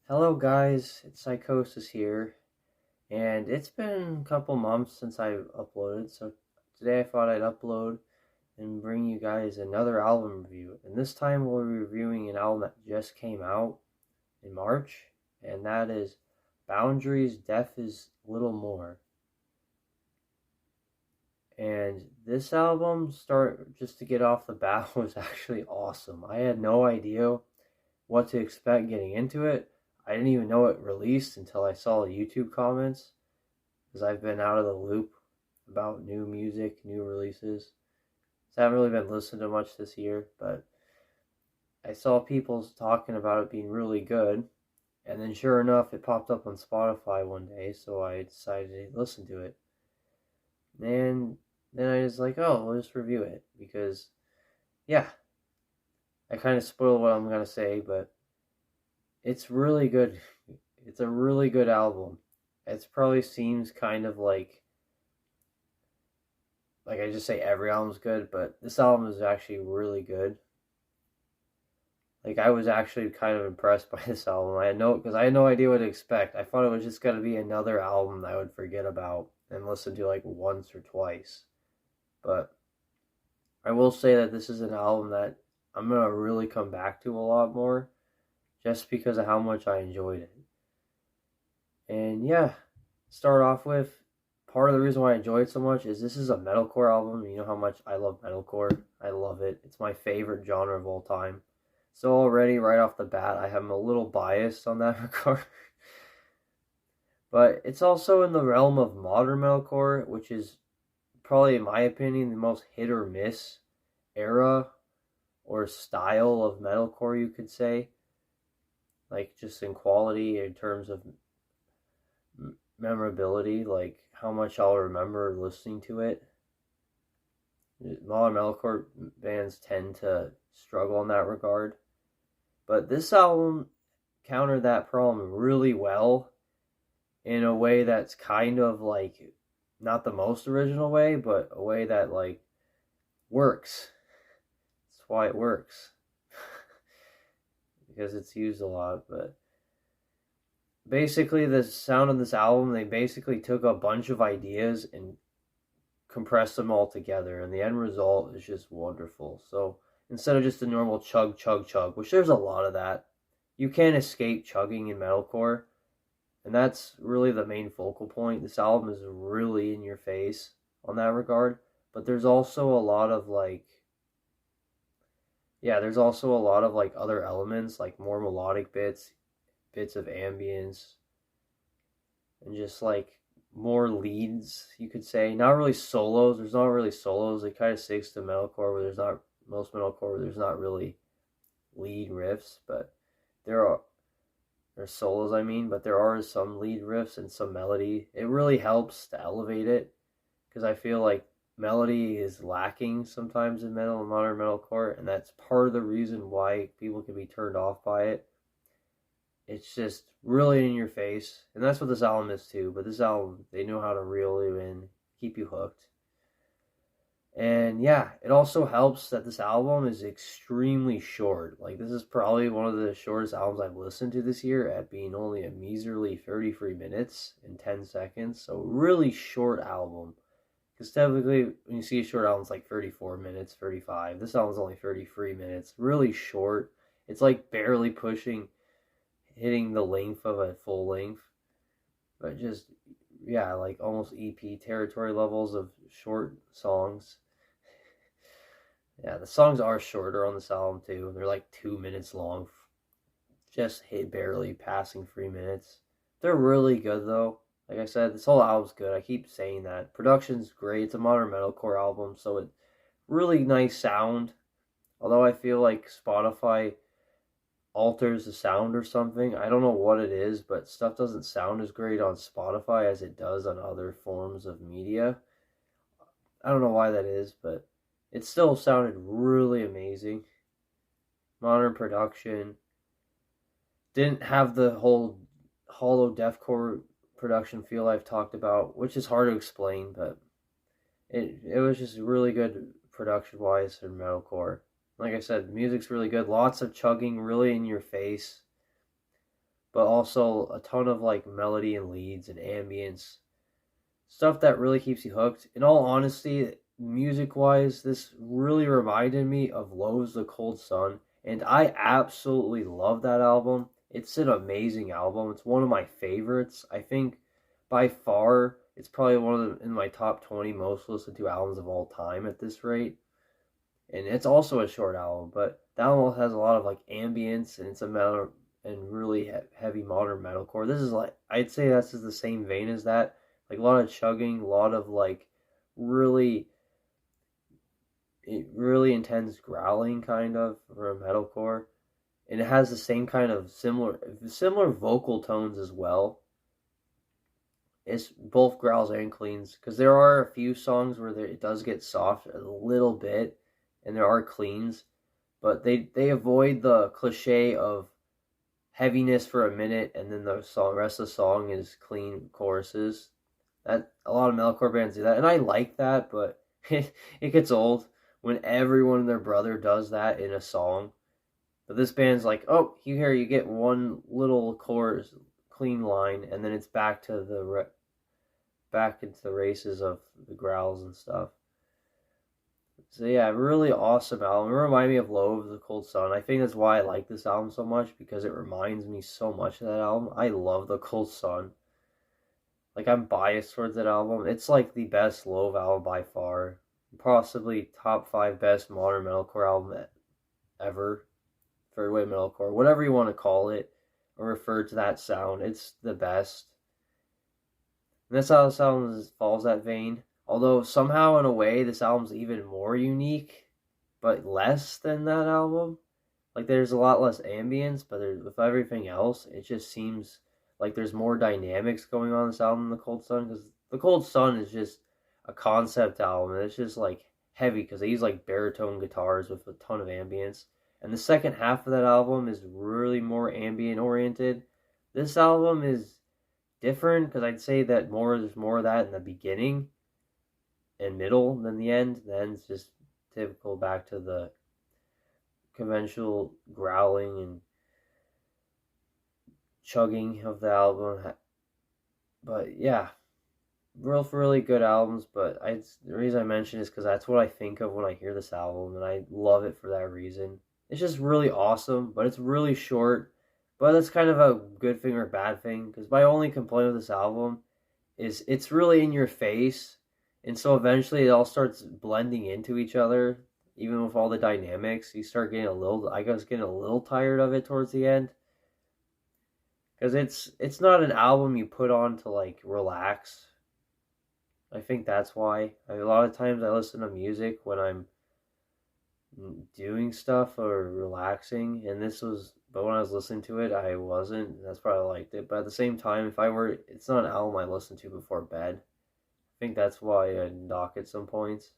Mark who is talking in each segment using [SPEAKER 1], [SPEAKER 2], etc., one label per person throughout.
[SPEAKER 1] Hello guys, it's Psychosis here, and it's been a couple months since I've uploaded, so today I thought I'd upload and bring you guys another album review. And this time we're reviewing an album that just came out in March, and that is Boundaries, Death is Little More. And this album, just to get off the bat, was actually awesome. I had no idea what to expect getting into it. I didn't even know it released until I saw the YouTube comments because I've been out of the loop about new music, new releases. So I haven't really been listening to much this year, but I saw people talking about it being really good. And then sure enough, it popped up on Spotify one day, so I decided to listen to it. And then I was like, oh, we'll just review it because, yeah, I kind of spoiled what I'm going to say, but it's really good. It's a really good album. It probably seems kind of like I just say every album's good, but this album is actually really good. Like I was actually kind of impressed by this album. Because I had no idea what to expect. I thought it was just gonna be another album that I would forget about and listen to like once or twice. But I will say that this is an album that I'm gonna really come back to a lot more, just because of how much I enjoyed it. And yeah, start off with part of the reason why I enjoy it so much is this is a metalcore album. You know how much I love metalcore. I love it. It's my favorite genre of all time. So already right off the bat, I am a little biased on that regard. But it's also in the realm of modern metalcore, which is probably, in my opinion, the most hit or miss era or style of metalcore, you could say. Like just in quality, in terms of memorability, like how much I'll remember listening to it. Modern metalcore bands tend to struggle in that regard, but this album countered that problem really well in a way that's kind of like not the most original way, but a way that like works. That's why it works because it's used a lot. But basically, the sound of this album, they basically took a bunch of ideas and compress them all together, and the end result is just wonderful. So instead of just a normal chug, chug, chug, which there's a lot of that, you can't escape chugging in metalcore, and that's really the main focal point. This album is really in your face on that regard, but there's also a lot of there's also a lot of like other elements, like more melodic bits of ambience, and just like more leads, you could say. Not really solos. There's not really solos. It kind of sticks to metalcore where there's not most metalcore where there's not really lead riffs, but there are there's solos. I mean, but there are some lead riffs and some melody. It really helps to elevate it because I feel like melody is lacking sometimes in modern metalcore, and that's part of the reason why people can be turned off by it. It's just really in your face, and that's what this album is too. But this album, they know how to reel you in, keep you hooked. And yeah, it also helps that this album is extremely short. Like, this is probably one of the shortest albums I've listened to this year, at being only a measerly 33 minutes and 10 seconds. So really short album. Because typically when you see a short album, it's like 34 minutes, 35. This album's only 33 minutes. Really short. It's like barely hitting the length of a full length, but just, yeah, like almost EP territory levels of short songs. Yeah, the songs are shorter on this album too. They're like 2 minutes long, just hit barely passing 3 minutes. They're really good though. Like I said, this whole album's good. I keep saying that. Production's great. It's a modern metalcore album, so it's really nice sound. Although I feel like Spotify alters the sound or something. I don't know what it is, but stuff doesn't sound as great on Spotify as it does on other forms of media. I don't know why that is, but it still sounded really amazing. Modern production. Didn't have the whole hollow deathcore production feel I've talked about, which is hard to explain, but it was just really good production wise for metalcore. Like I said, the music's really good. Lots of chugging, really in your face. but also a ton of like melody and leads and ambience stuff that really keeps you hooked. In all honesty, music wise, this really reminded me of Lowe's The Cold Sun, and I absolutely love that album. It's an amazing album. It's one of my favorites. I think by far it's probably one of the in my top 20 most listened to albums of all time at this rate. And it's also a short album, but that one has a lot of like ambience and it's a metal and really heavy modern metalcore. This is like I'd say that's the same vein as that, like a lot of chugging, a lot of like really really intense growling kind of for a metalcore, and it has the same kind of similar vocal tones as well. It's both growls and cleans because there are a few songs where it does get soft a little bit, and there are cleans, but they avoid the cliche of heaviness for a minute and then the rest of the song is clean choruses. That a lot of metalcore bands do that, and I like that, but it gets old when everyone and their brother does that in a song. But this band's like, oh, you get one little chorus, clean line, and then it's back into the races of the growls and stuff. So yeah, really awesome album. It reminded me of Low of the Cold Sun. I think that's why I like this album so much, because it reminds me so much of that album. I love the Cold Sun. Like I'm biased towards that album. It's like the best Low album by far. Possibly top 5 best modern metalcore album ever. Third wave metalcore, whatever you want to call it, or refer to that sound. It's the best. And that's how this album falls that vein. Although somehow in a way this album's even more unique, but less than that album. Like there's a lot less ambience, but with everything else, it just seems like there's more dynamics going on in this album than The Cold Sun, because The Cold Sun is just a concept album, and it's just like heavy because they use like baritone guitars with a ton of ambience. And the second half of that album is really more ambient oriented. This album is different because I'd say that there's more of that in the beginning and middle than the end. The end's just typical back to the conventional growling and chugging of the album. But yeah, really good albums. But the reason I mention is because that's what I think of when I hear this album, and I love it for that reason. It's just really awesome, but it's really short. But that's kind of a good thing or bad thing, because my only complaint with this album is it's really in your face, and so eventually it all starts blending into each other. Even with all the dynamics, you start getting getting a little tired of it towards the end, because it's not an album you put on to like relax. I think that's why. A lot of times I listen to music when I'm doing stuff or relaxing, and but when I was listening to it I wasn't. That's why I liked it. But at the same time, it's not an album I listen to before bed. I think that's why I knock at some points.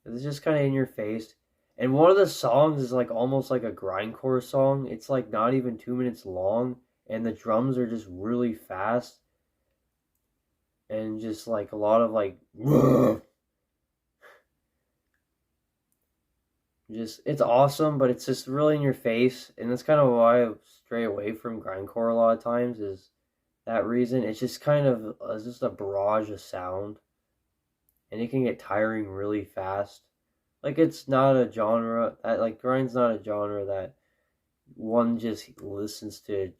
[SPEAKER 1] It's just kind of in your face, and one of the songs is like almost like a grindcore song. It's like not even 2 minutes long, and the drums are just really fast, and just like a lot of like just it's awesome, but it's just really in your face, and that's kind of why I stray away from grindcore a lot of times. Is that reason? It's just kind of just a barrage of sound, and it can get tiring really fast. Like it's not a genre like grind's not a genre that one just listens to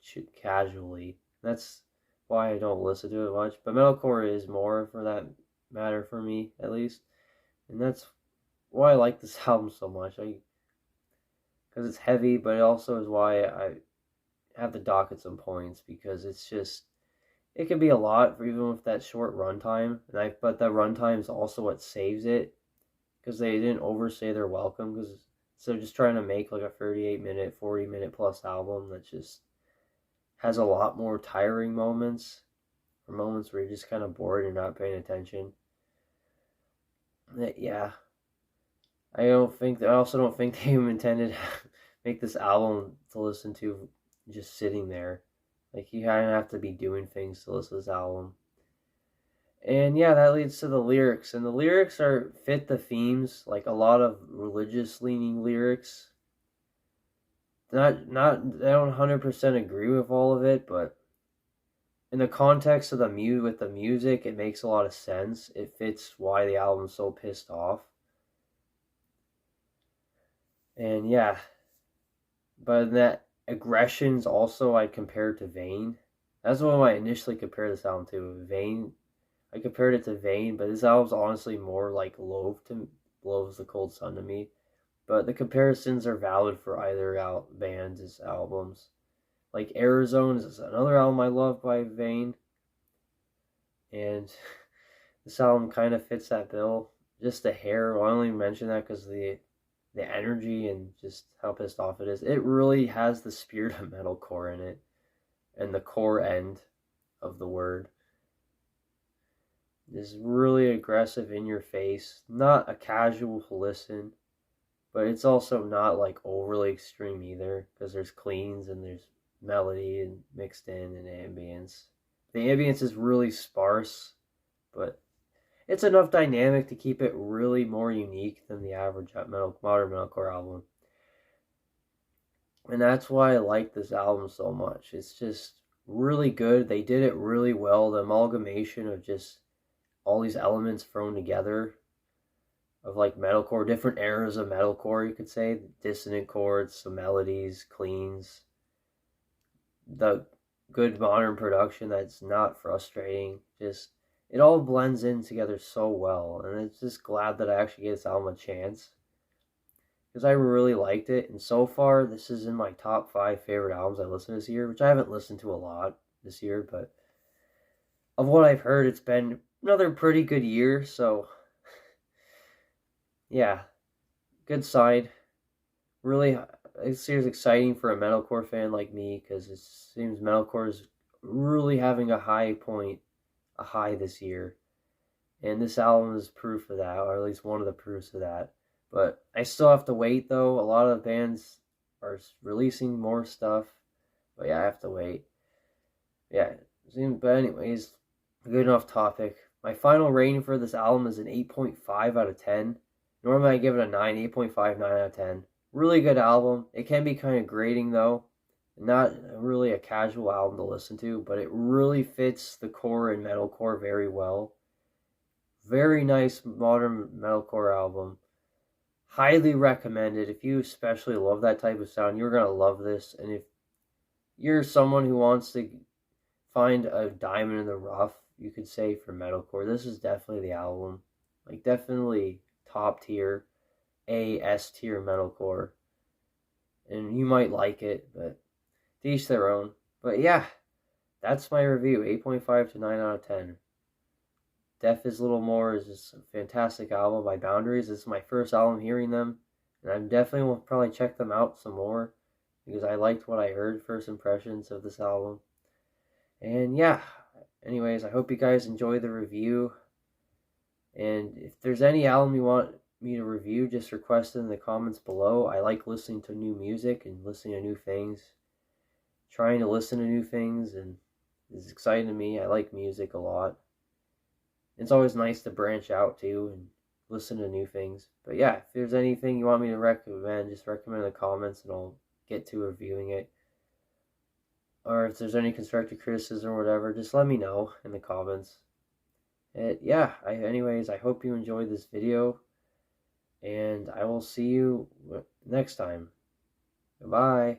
[SPEAKER 1] casually. That's why I don't listen to it much. But metalcore is more for that matter for me, at least, and that's why I like this album so much. Because it's heavy, but it also is why I have to dock at some points, because it can be a lot for even with that short runtime. But the runtime is also what saves it, because they didn't overstay their welcome. Because so just trying to make like a 38-minute, 40-minute plus album that just has a lot more tiring moments, or moments where you're just kind of bored and not paying attention. Yeah. I also don't think they intended to make this album to listen to just sitting there. Like you kind of have to be doing things to listen to this album. And yeah, that leads to the lyrics. And the lyrics fit the themes, like a lot of religious leaning lyrics. not I don't 100% agree with all of it, but in the context of with the music, it makes a lot of sense. It fits why the album's so pissed off. And yeah, but that aggressions also I compared to Vane. That's what I initially compared this album to. Vane. I compared it to Vane, but this album's honestly more like Love's the Cold Sun to me. But the comparisons are valid for either band's albums. Like Arizona is another album I love by Vane, and this album kind of fits that bill. Just the hair. Well, I only mention that because the energy and just how pissed off it is. It really has the spirit of metalcore in it, and the core end of the word is really aggressive, in your face. Not a casual listen, but it's also not like overly extreme either, because there's cleans and there's melody and mixed in and ambience. The ambience is really sparse, but it's enough dynamic to keep it really more unique than the average modern metalcore album. And that's why I like this album so much. It's just really good. They did it really well. The amalgamation of just all these elements thrown together of like metalcore, different eras of metalcore, you could say. Dissonant chords, some melodies, cleans, the good modern production that's not frustrating. Just, it all blends in together so well. And it's just glad that I actually gave this album a chance, because I really liked it. And so far, this is in my top 5 favorite albums I listened to this year, which I haven't listened to a lot this year, but of what I've heard, it's been another pretty good year. So yeah, good side. Really, it seems exciting for a metalcore fan like me, because it seems metalcore is really having a high this year. And this album is proof of that, or at least one of the proofs of that. But I still have to wait, though. A lot of bands are releasing more stuff. But yeah, I have to wait. Yeah, but anyways, good enough topic. My final rating for this album is an 8.5 out of 10. Normally I give it a 9, 8.5, 9 out of 10. Really good album. It can be kind of grating, though. Not really a casual album to listen to, but it really fits the core and metalcore very well. Very nice modern metalcore album. Highly recommended. If you especially love that type of sound, you're going to love this. And if you're someone who wants to find a diamond in the rough, you could say, for metalcore, this is definitely the album. Like, definitely top tier, S tier metalcore. And you might like it, but to each their own. But yeah, that's my review. 8.5 to 9 out of 10. Death is Little More is just a fantastic album by Boundaries. This is my first album hearing them, and I definitely will probably check them out some more, because I liked what I heard, first impressions of this album. And yeah, anyways, I hope you guys enjoy the review. And if there's any album you want me to review, just request it in the comments below. I like listening to new music and listening to new things. Trying to listen to new things, and it's exciting to me. I like music a lot. It's always nice to branch out too and listen to new things. But yeah, if there's anything you want me to recommend, just recommend in the comments and I'll get to reviewing it. Or if there's any constructive criticism or whatever, just let me know in the comments. Anyways, I hope you enjoyed this video, and I will see you next time. Goodbye.